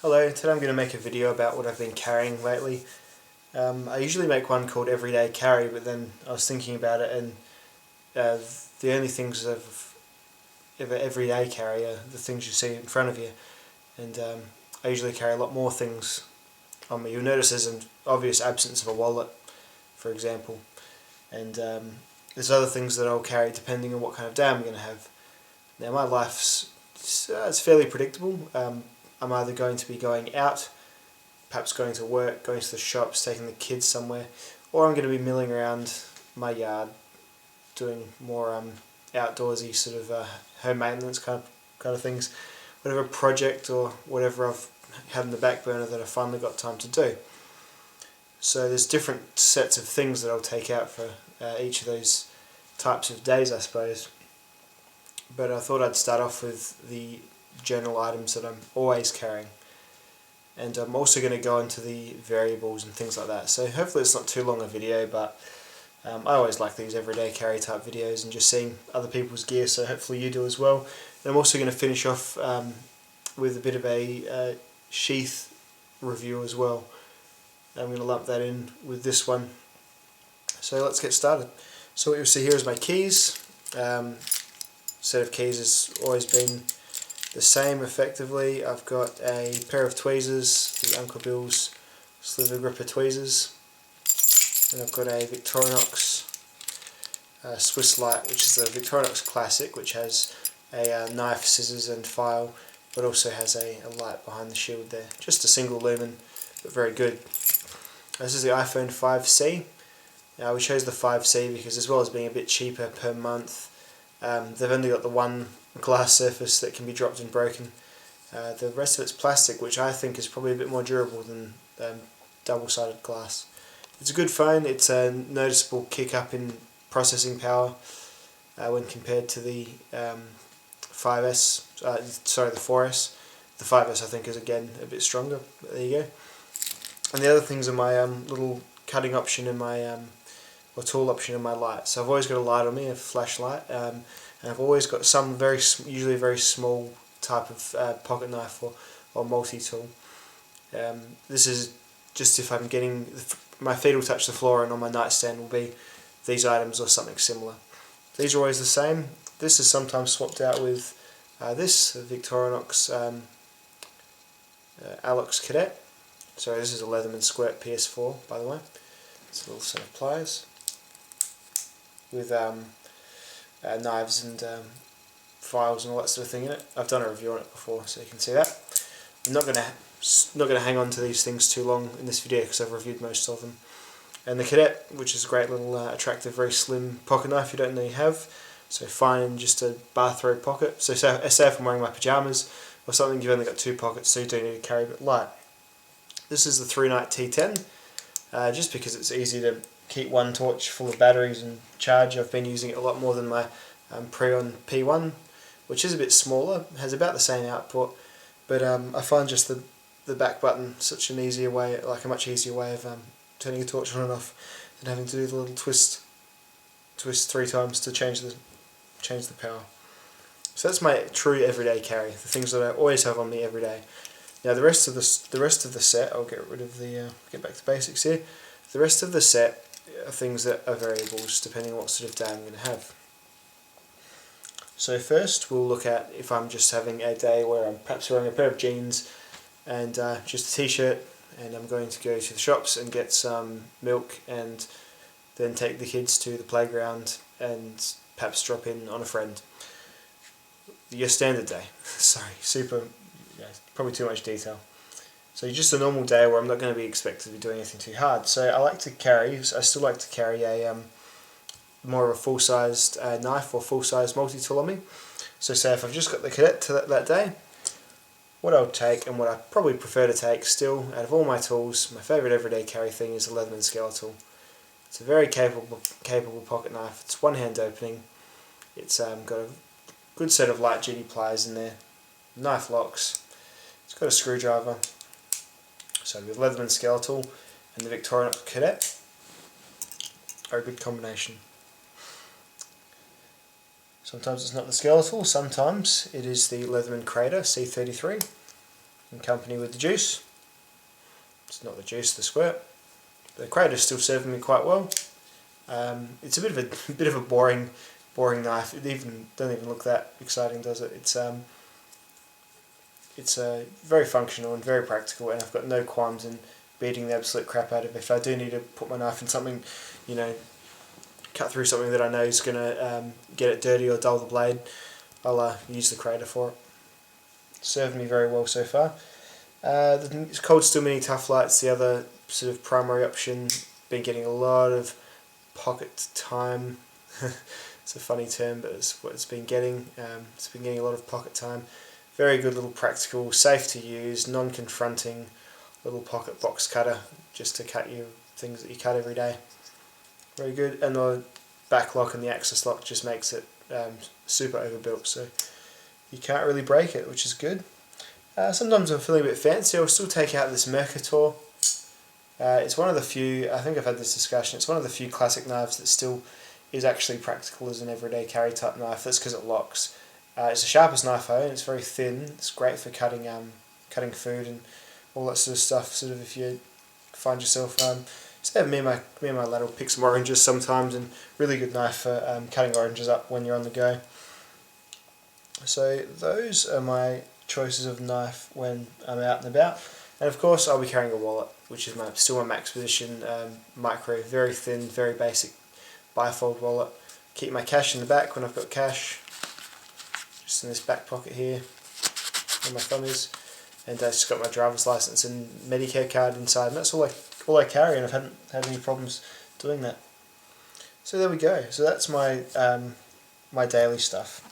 Hello, today I'm going to make a video about what I've been carrying lately. I usually make one called Everyday Carry, but then I was thinking about it and the only things of everyday carry are the things you see in front of you. And I usually carry a lot more things on me. You'll notice there's an obvious absence of a wallet, for example. And there's other things that I'll carry depending on what kind of day I'm going to have. Now my life's it's fairly predictable. I'm either going to be going out, perhaps going to work, going to the shops, taking the kids somewhere, or I'm going to be milling around my yard, doing more outdoorsy sort of home maintenance kind of things, whatever project or whatever I've had in the back burner that I finally got time to do. So there's different sets of things that I'll take out for each of those types of days, I suppose. But I thought I'd start off with the general items that I'm always carrying, and I'm also going to go into the variables and things like that. So hopefully it's not too long a video, but I always like these everyday carry type videos and just seeing other people's gear, so hopefully you do as well. And I'm also going to finish off with a bit of a Sheath review as well. I'm going to lump that in with this one. So let's get started. So what you'll see here is my keys. Set of keys has always been the same effectively. I've got a pair of tweezers, the Uncle Bill's Sliver Gripper tweezers, and I've got a Victorinox Swiss light, which is the Victorinox Classic, which has a knife, scissors and file, but also has a light behind the shield there. Just a single lumen, but very good. This is the iPhone 5C. We chose the 5C because, as well as being a bit cheaper per month, they've only got the one glass surface that can be dropped and broken. The rest of it's plastic, which I think is probably a bit more durable than double-sided glass. It's a good phone. It's a noticeable kick up in processing power when compared to the 5S. Sorry, the 4S. The 5S I think is again a bit stronger. But there you go. And the other things are my little cutting option and my or tool option in my light. So I've always got a light on me, a flashlight, and I've always got some usually very small type of pocket knife or multi-tool. This is just if I'm getting, my feet will touch the floor and on my nightstand will be these items or something similar. These are always the same. This is sometimes swapped out with this, the Victorinox Alex Cadet. Sorry, this is a Leatherman Squirt PS4, by the way. It's a little set of pliers with knives and files and all that sort of thing in it. I've done a review on it before, so you can see that. I'm not going to hang on to these things too long in this video because I've reviewed most of them. And the Cadet, which is a great little attractive, very slim pocket knife you don't really have. So fine in just a bathrobe pocket. So say if I'm wearing my pyjamas or something, you've only got two pockets, so you do need to carry a bit light. This is the 3-Night T10, just because it's easy to keep one torch full of batteries and charge. I've been using it a lot more than my Preon P1, which is a bit smaller, has about the same output, but I find just the back button such an easier way, like a much easier way of turning a torch on and off than having to do the little twist 3 times to change the power. So that's my true everyday carry, the things that I always have on me every day. Now the rest of the set, I'll get rid of the get back to basics here. The rest of the set are things that are variables depending on what sort of day I'm going to have. So first we'll look at if I'm just having a day where I'm perhaps wearing a pair of jeans and just a t-shirt, and I'm going to go to the shops and get some milk and then take the kids to the playground and perhaps drop in on a friend. Your standard day. Sorry, probably too much detail. So just a normal day where I'm not going to be expected to be doing anything too hard. So I still like to carry a more of a full-sized knife or full-sized multi-tool on me. So say if I've just got the Cadet to that day, what I would take, and what I probably prefer to take still, out of all my tools, my favourite everyday carry thing is the Leatherman Skeletal. It's a very capable pocket knife. It's one-hand opening. It's got a good set of light-duty pliers in there, knife locks. It's got a screwdriver. So with Leatherman Skeletal and the Victorinox Cadet are a good combination. Sometimes it's not the skeletal, sometimes it is the Leatherman Crater C33. in company with the juice. It's not the juice, the squirt. The crater's still serving me quite well. It's a bit of a boring knife. It doesn't even look that exciting, does it? It's very functional and very practical, and I've got no qualms in beating the absolute crap out of it. If I do need to put my knife in something, cut through something that I know is going to get it dirty or dull the blade, I'll use the crater for it. Served me very well so far. The Cold Steel Mini Tough Light's the other sort of primary option. Been getting a lot of pocket time. It's a funny term, but it's what it's been getting. It's been getting a lot of pocket time. Very good little practical, safe to use, non-confronting little pocket box cutter just to cut your things that you cut every day. Very good, and the back lock and the axis lock just makes it super overbuilt, so you can't really break it, which is good. Sometimes I'm feeling a bit fancy. I'll still take out this Mercator. It's one of the few, I think I've had this discussion, it's one of the few classic knives that still is actually practical as an everyday carry type knife. That's because it locks. It's the sharpest knife I own. It's very thin. It's great for cutting food and all that sort of stuff. Sort of if you find yourself, say me and my lad will pick some oranges sometimes, and really good knife for cutting oranges up when you're on the go. So those are my choices of knife when I'm out and about. And of course I'll be carrying a wallet, which is still my Max Position micro, very thin, very basic bifold wallet. Keep my cash in the back when I've got cash, just in this back pocket here where my thumb is, and I've just got my driver's license and Medicare card inside, and that's all I carry, and I haven't had any problems doing that. So there we go. So that's my my daily stuff.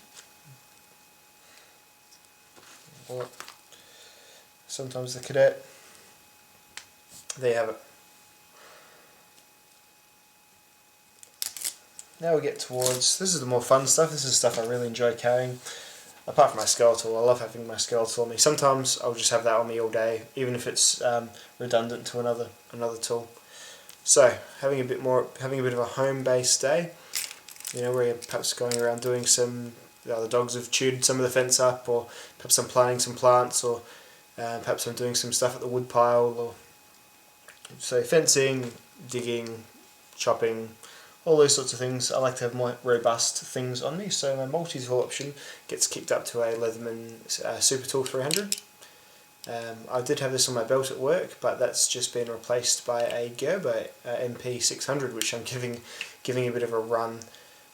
Sometimes the Cadet. There you have it. Now we get towards, this is the more fun stuff. This is stuff I really enjoy carrying. Apart from my skeletal, I love having my skeletal on me. Sometimes I'll just have that on me all day, even if it's redundant to another tool. So having a bit of a home-based day, where you're perhaps going around doing some. The dogs have chewed some of the fence up, or perhaps I'm planting some plants, or perhaps I'm doing some stuff at the wood pile, or so fencing, digging, chopping, all those sorts of things. I like to have more robust things on me, so my multi-tool option gets kicked up to a Leatherman Super Tool 300. I did have this on my belt at work, but that's just been replaced by a Gerber MP 600, which I'm giving a bit of a run.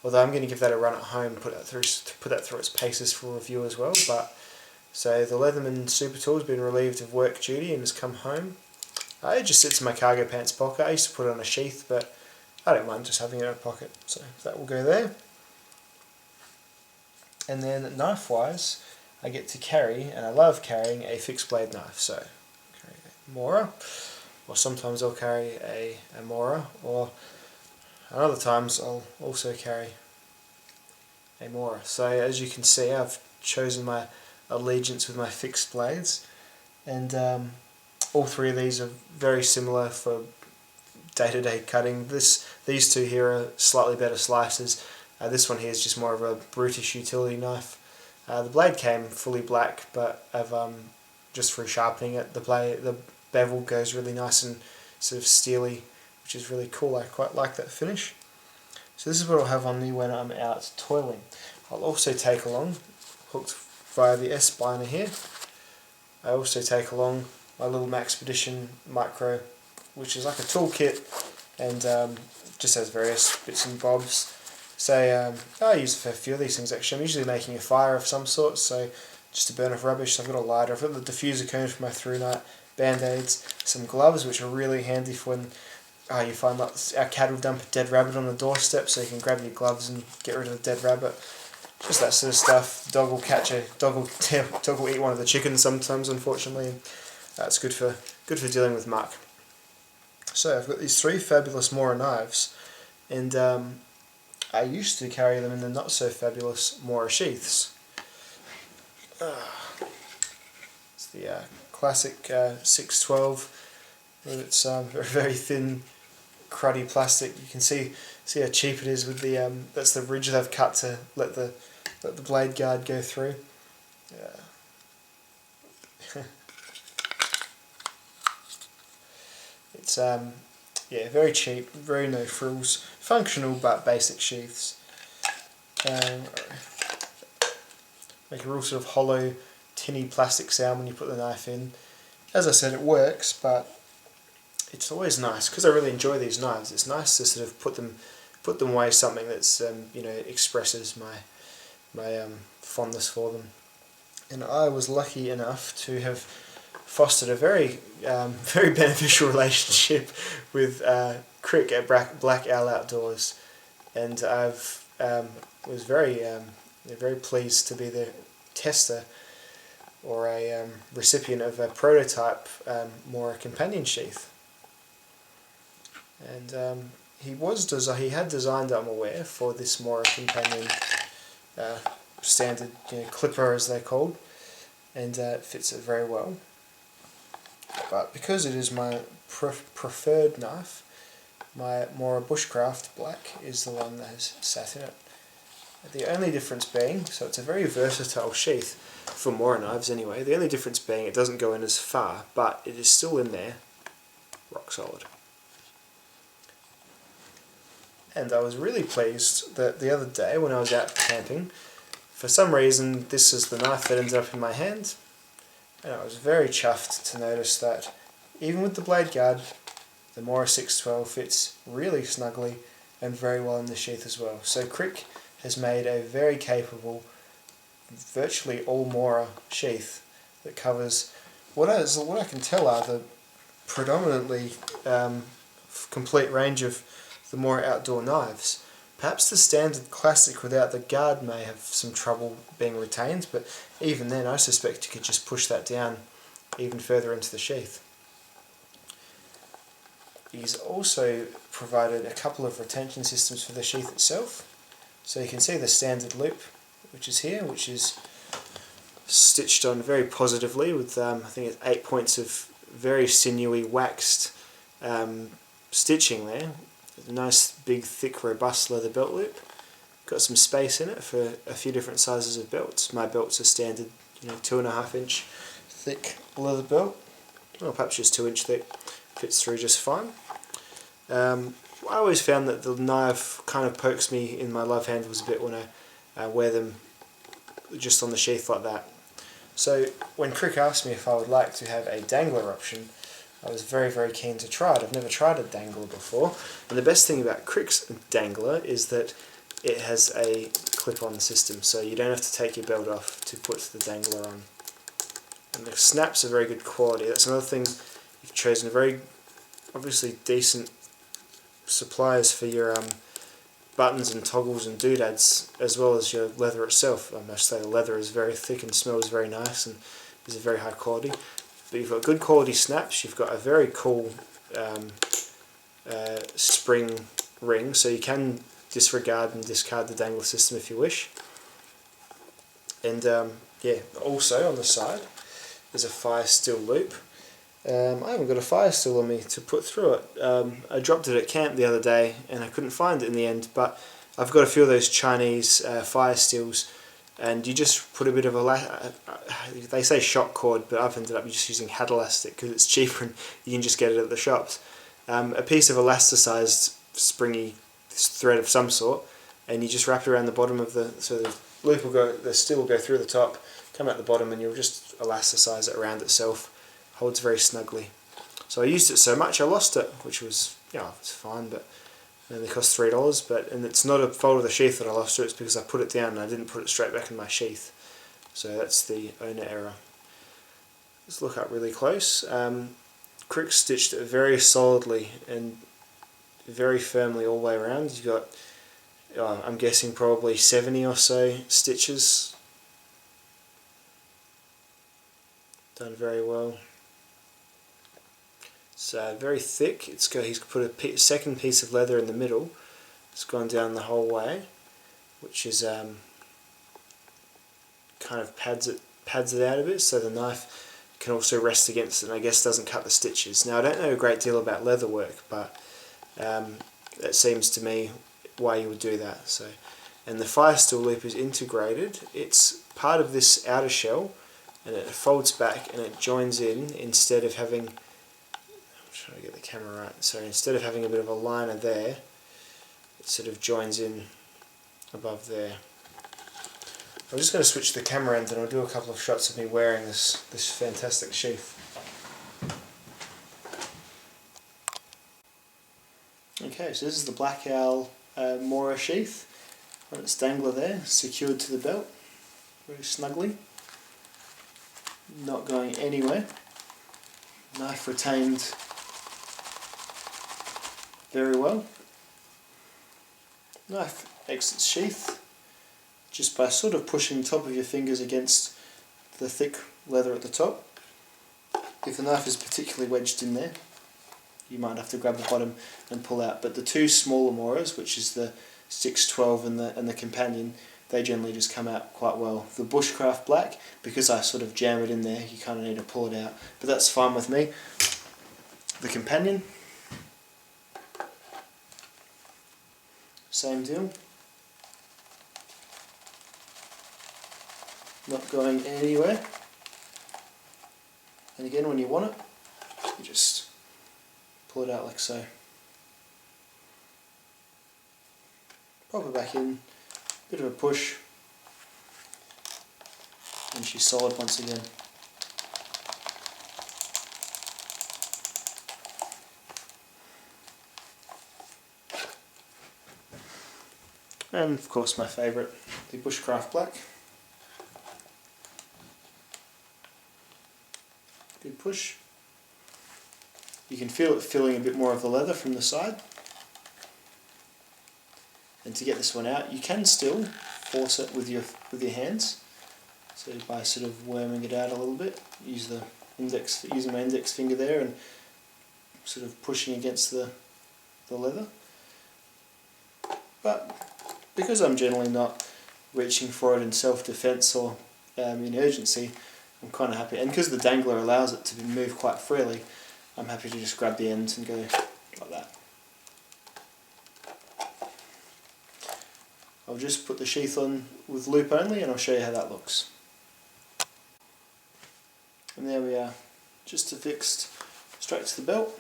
Although I'm going to give that a run at home, put that through its paces for review as well. But so the Leatherman Super Tool has been relieved of work duty and has come home. It just sits in my cargo pants pocket. I used to put it on a sheath, but I don't mind just having it in a pocket, so that will go there. And then knife-wise, I get to carry, and I love carrying, a fixed blade knife. So I carry a Mora, or sometimes I'll carry a Mora, or and other times I'll also carry a Mora. So as you can see, I've chosen my allegiance with my fixed blades, and all three of these are very similar for day-to-day cutting. These two here are slightly better slicers. This one here is just more of a brutish utility knife. The blade came fully black, but I've just through sharpening it, the bevel goes really nice and sort of steely, which is really cool. I quite like that finish. So this is what I'll have on me when I'm out toiling. I'll also take along, hooked via the S-spiner here, I also take along my little Maxpedition Micro, which is like a toolkit, and just has various bits and bobs. So I use it for a few of these things actually. I'm usually making a fire of some sort, so just to burn off rubbish. So I've got a lighter, I've got the diffuser cone for my through night, band-aids, some gloves which are really handy for when you find like our cat will dump a dead rabbit on the doorstep, so you can grab your gloves and get rid of the dead rabbit. Just that sort of stuff. Dog will eat one of the chickens sometimes, unfortunately. That's good for dealing with muck. So I've got these three fabulous Mora knives, and I used to carry them in the not so fabulous Mora sheaths. It's the classic 612. It's very, very thin, cruddy plastic. You can see how cheap it is with the that's the ridge they've cut to let the blade guard go through. It's yeah, very cheap, very no frills, functional but basic sheaths. Make a real sort of hollow, tinny plastic sound when you put the knife in. As I said, it works, but it's always nice because I really enjoy these knives. It's nice to sort of put them away something that's you know, expresses my fondness for them. And I was lucky enough to have fostered a very very beneficial relationship with Crick at Black Owl Outdoors, and I've was very pleased to be the tester or a recipient of a prototype Mora companion sheath. And he had designed it, I'm aware, for this Mora companion standard, you know, clipper as they're called, and it fits it very well. But because it is my preferred knife, my Mora Bushcraft Black is the one that has sat in it. The only difference being, so it's a very versatile sheath for Mora knives anyway, the only difference being it doesn't go in as far, but it is still in there, rock solid. And I was really pleased that the other day when I was out camping, for some reason this is the knife that ended up in my hand, and I was very chuffed to notice that even with the blade guard, the Mora 612 fits really snugly and very well in the sheath as well. So Crick has made a very capable, virtually all Mora sheath that covers what I can tell are the predominantly complete range of the Mora outdoor knives. Perhaps the standard classic without the guard may have some trouble being retained, but even then I suspect you could just push that down even further into the sheath. He's also provided a couple of retention systems for the sheath itself. So you can see the standard loop, which is here, which is stitched on very positively with I think it's 8 points of very sinewy waxed stitching there. A nice big thick robust leather belt loop. Got some space in it for a few different sizes of belts. My belt's a standard, you know, 2.5 inch thick leather belt, or perhaps just 2 inch thick. Fits through just fine. I always found that the knife kind of pokes me in my love handles a bit when I wear them just on the sheath like that. So when Crick asked me if I would like to have a dangler option, I was very, very keen to try it. I've never tried a dangler before, and the best thing about Crick's dangler is that it has a clip-on system, so you don't have to take your belt off to put the dangler on. And the snaps are very good quality. That's another thing. You've chosen a very obviously decent suppliers for your buttons and toggles and doodads, as well as your leather itself. I must say the leather is very thick and smells very nice and is of very high quality. But you've got good quality snaps, you've got a very cool spring ring, so you can disregard and discard the dangler system if you wish. And yeah, also on the side there's a fire steel loop. I haven't got a fire steel on me to put through it. I dropped it at camp the other day and I couldn't find it in the end, but I've got a few of those Chinese fire steels, and you just put a bit of they say shock cord, but I've ended up just using hat elastic because it's cheaper and you can just get it at the shops. A piece of elasticized springy thread of some sort, and you just wrap it around the bottom of so the loop will go, the steel will go through the top, come out the bottom, and you'll just elasticize it around itself. Holds very snugly. So I used it so much I lost it, which was, yeah, it's fine, but it only cost $3. And it's not a fault of the sheath that I lost it, it's because I put it down and I didn't put it straight back in my sheath. So that's the owner error. Let's look up really close. Crick stitched it very solidly and very firmly all the way around. You've got, I'm guessing, probably 70 or so stitches. Done very well. It's very thick. He's put a second piece of leather in the middle. It's gone down the whole way, which is kind of pads it out a bit, so the knife can also rest against it and I guess doesn't cut the stitches. Now I don't know a great deal about leather work, but that seems to me why you would do that. So, and the fire steel loop is integrated. It's part of this outer shell, and it folds back and it joins in instead of having, trying to get the camera right. So instead of having a bit of a liner there, it sort of joins in above there. I'm just going to switch the camera ends and I'll do a couple of shots of me wearing this fantastic sheath. Okay, so this is the Black Owl Mora sheath on its dangler there, secured to the belt very snugly, not going anywhere. Knife retained very well. Knife exits sheath just by sort of pushing the top of your fingers against the thick leather at the top. If the knife is particularly wedged in there, you might have to grab the bottom and pull out. But the two smaller Moras, which is the 612 and the Companion, they generally just come out quite well. The Bushcraft Black, because I sort of jam it in there, you kind of need to pull it out. But that's fine with me. The Companion, same deal. Not going anywhere. And again, when you want it, you just pull it out like so. Pop it back in, bit of a push, and she's solid once again. And of course my favourite, the Bushcraft Black. Good push. You can feel it filling a bit more of the leather from the side. And to get this one out, you can still force it with your hands. So by sort of worming it out a little bit, using my index finger there and sort of pushing against the leather. But because I'm generally not reaching for it in self-defense or in urgency, I'm kind of happy. And because the dangler allows it to move quite freely, I'm happy to just grab the ends and go like that. I'll just put the sheath on with loop only and I'll show you how that looks. And there we are, just affixed straight to the belt.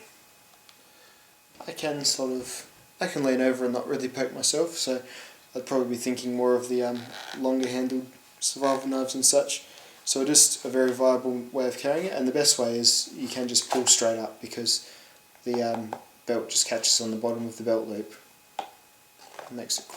I can lean over and not really poke myself, so I'd probably be thinking more of the longer handled survival knives and such. So just a very viable way of carrying it, and the best way is you can just pull straight up because the belt just catches on the bottom of the belt loop. It makes it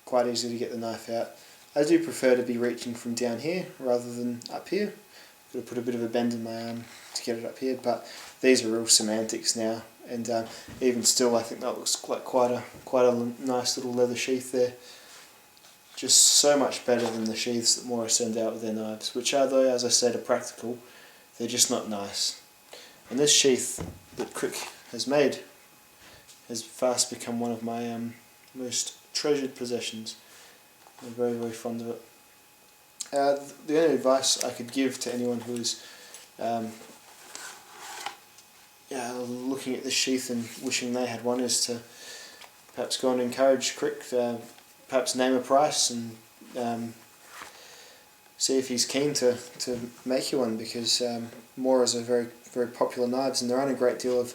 quite easy to get the knife out. I do prefer to be reaching from down here rather than up here. I've got to put a bit of a bend in my arm to get it up here, but these are real semantics now, and even still I think that looks like quite a nice little leather sheath there. Just so much better than the sheaths that Mora send out with their knives, which are, though, as I said, are practical. They're just not nice. And this sheath that Crick has made has fast become one of my most treasured possessions. I'm very, very fond of it. The only advice I could give to anyone who is looking at this sheath and wishing they had one is to perhaps go and encourage Crick, perhaps name a price and see if he's keen to make you one, because Moras are very, very popular knives and there aren't a great deal of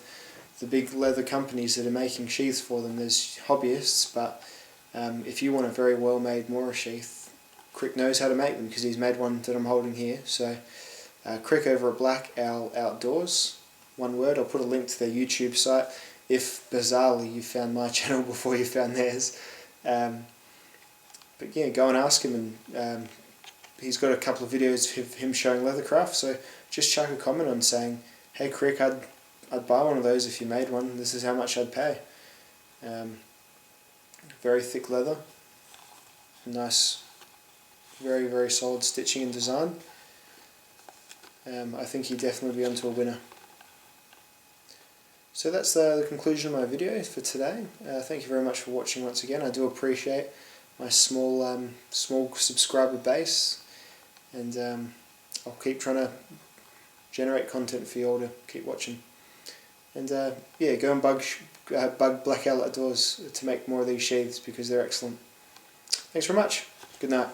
the big leather companies that are making sheaths for them. There's hobbyists, but if you want a very well made Mora sheath, Crick knows how to make them because he's made one that I'm holding here. So Crick over at Black Owl Outdoors, one word. I'll put a link to their YouTube site if bizarrely you found my channel before you found theirs. But yeah, go and ask him, and he's got a couple of videos of him showing leathercraft, so just chuck a comment on saying, hey Crick, I'd buy one of those if you made one, this is how much I'd pay. Very thick leather, nice, very, very solid stitching and design. I think he'd definitely be onto a winner. So that's the conclusion of my video for today. Thank you very much for watching once again. I do appreciate my small subscriber base, and I'll keep trying to generate content for you all to keep watching. And yeah, go and bug Black Owl Outdoors to make more of these sheaths because they're excellent. Thanks very much. Good night.